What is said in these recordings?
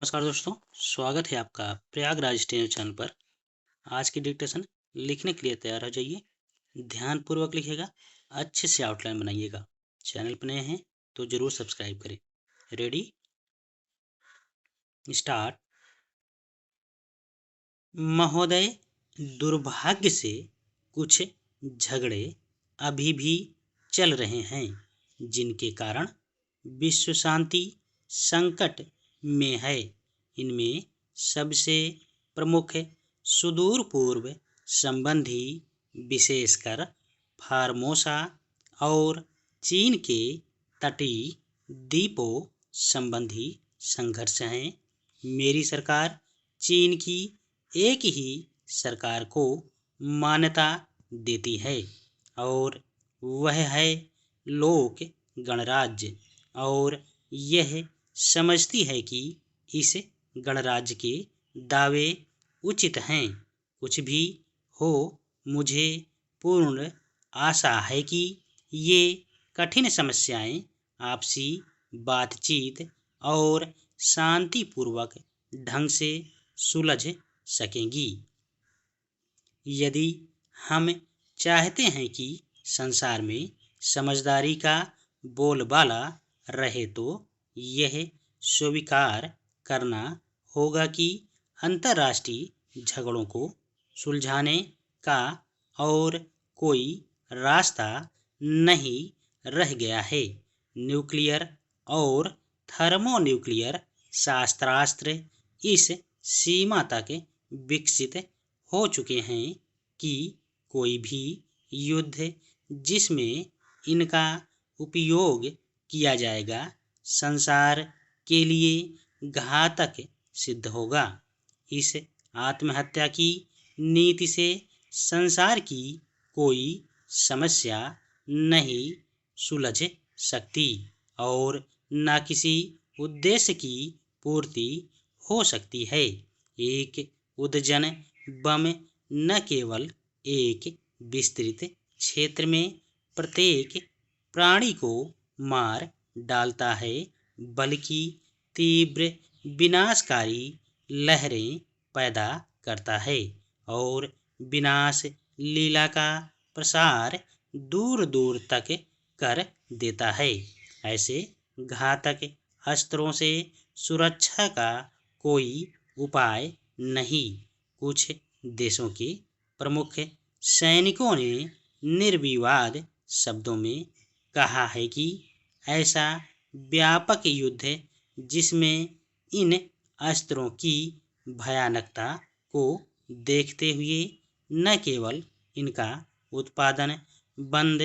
नमस्कार दोस्तों, स्वागत है आपका प्रयागराज स्टेज चैनल पर। आज की डिक्टेशन लिखने के लिए तैयार हो जाइए। ध्यानपूर्वक लिखिएगा, अच्छे से आउटलाइन बनाइएगा। चैनल पर नए हैं तो जरूर सब्सक्राइब करें। Ready, start. महोदय, दुर्भाग्य से कुछ झगड़े अभी भी चल रहे हैं जिनके कारण विश्व शांति संकट में है। इनमें सबसे प्रमुख सुदूर पूर्व संबंधी, विशेषकर फार्मोसा और चीन के तटीय द्वीपों संबंधी संघर्ष हैं। मेरी सरकार चीन की एक ही सरकार को मान्यता देती है और वह है लोक गणराज्य, और यह समझती है कि इस गणराज्य के दावे उचित हैं। कुछ भी हो, मुझे पूर्ण आशा है कि ये कठिन समस्याएं आपसी बातचीत और शांतिपूर्वक ढंग से सुलझ सकेंगी। यदि हम चाहते हैं कि संसार में समझदारी का बोलबाला रहे तो यह स्वीकार करना होगा कि अंतर्राष्ट्रीय झगड़ों को सुलझाने का और कोई रास्ता नहीं रह गया है। न्यूक्लियर और थर्मोन्यूक्लियर शस्त्रास्त्र इस सीमा तक विकसित हो चुके हैं कि कोई भी युद्ध जिसमें इनका उपयोग किया जाएगा संसार के लिए घातक सिद्ध होगा। इस आत्महत्या की नीति से संसार की कोई समस्या नहीं सुलझ सकती और न किसी उद्देश्य की पूर्ति हो सकती है। एक उद्दजन बम न केवल एक विस्तृत क्षेत्र में प्रत्येक प्राणी को मार डालता है, बल्कि तीव्र विनाशकारी लहरें पैदा करता है और विनाश लीला का प्रसार दूर दूर तक कर देता है। ऐसे घातक अस्त्रों से सुरक्षा का कोई उपाय नहीं। कुछ देशों के प्रमुख सैनिकों ने निर्विवाद शब्दों में कहा है कि ऐसा व्यापक युद्ध जिसमें इन अस्त्रों की भयानकता को देखते हुए न केवल इनका उत्पादन बंद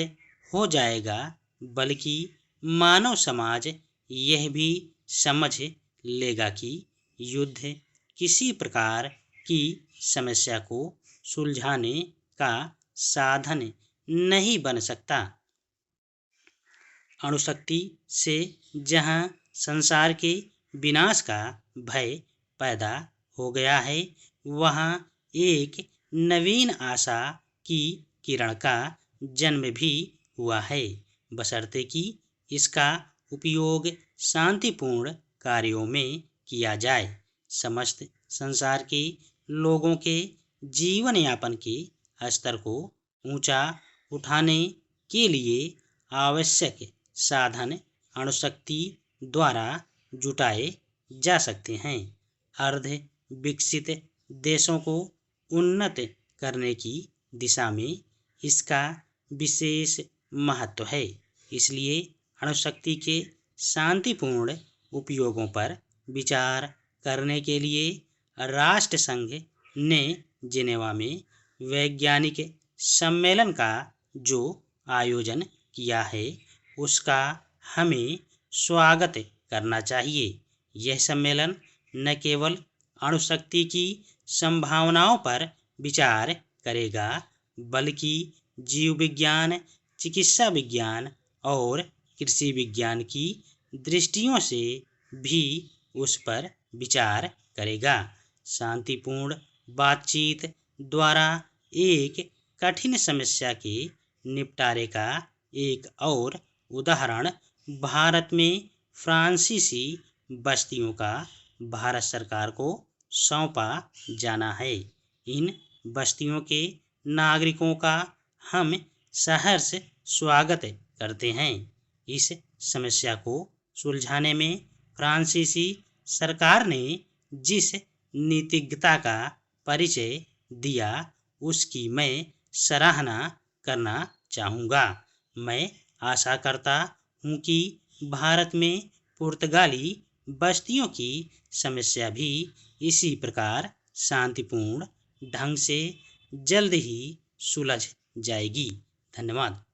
हो जाएगा, बल्कि मानव समाज यह भी समझ लेगा कि युद्ध किसी प्रकार की समस्या को सुलझाने का साधन नहीं बन सकता। अणुशक्ति से जहाँ संसार के विनाश का भय पैदा हो गया है, वहाँ एक नवीन आशा की किरण का जन्म भी हुआ है, बशर्ते कि इसका उपयोग शांतिपूर्ण कार्यों में किया जाए। समस्त संसार के लोगों के जीवन यापन के स्तर को ऊंचा उठाने के लिए आवश्यक साधन अणुशक्ति द्वारा जुटाए जा सकते हैं। अर्ध विकसित देशों को उन्नत करने की दिशा में इसका विशेष महत्व है। इसलिए अणुशक्ति के शांतिपूर्ण उपयोगों पर विचार करने के लिए राष्ट्र संघ ने जिनेवा में वैज्ञानिक सम्मेलन का जो आयोजन किया है, उसका हमें स्वागत करना चाहिए। यह सम्मेलन न केवल अणुशक्ति की संभावनाओं पर विचार करेगा, बल्कि जीव विज्ञान, चिकित्सा विज्ञान और कृषि विज्ञान की दृष्टियों से भी उस पर विचार करेगा। शांतिपूर्ण बातचीत द्वारा एक कठिन समस्या के निपटारे का एक और उदाहरण भारत में फ्रांसीसी बस्तियों का भारत सरकार को सौंपा जाना है। इन बस्तियों के नागरिकों का हम सहर्ष स्वागत करते हैं। इस समस्या को सुलझाने में फ्रांसीसी सरकार ने जिस नीतिज्ञता का परिचय दिया उसकी मैं सराहना करना चाहूँगा। मैं आशा करता हूँ कि भारत में पुर्तगाली बस्तियों की समस्या भी इसी प्रकार शांतिपूर्ण ढंग से जल्द ही सुलझ जाएगी। धन्यवाद।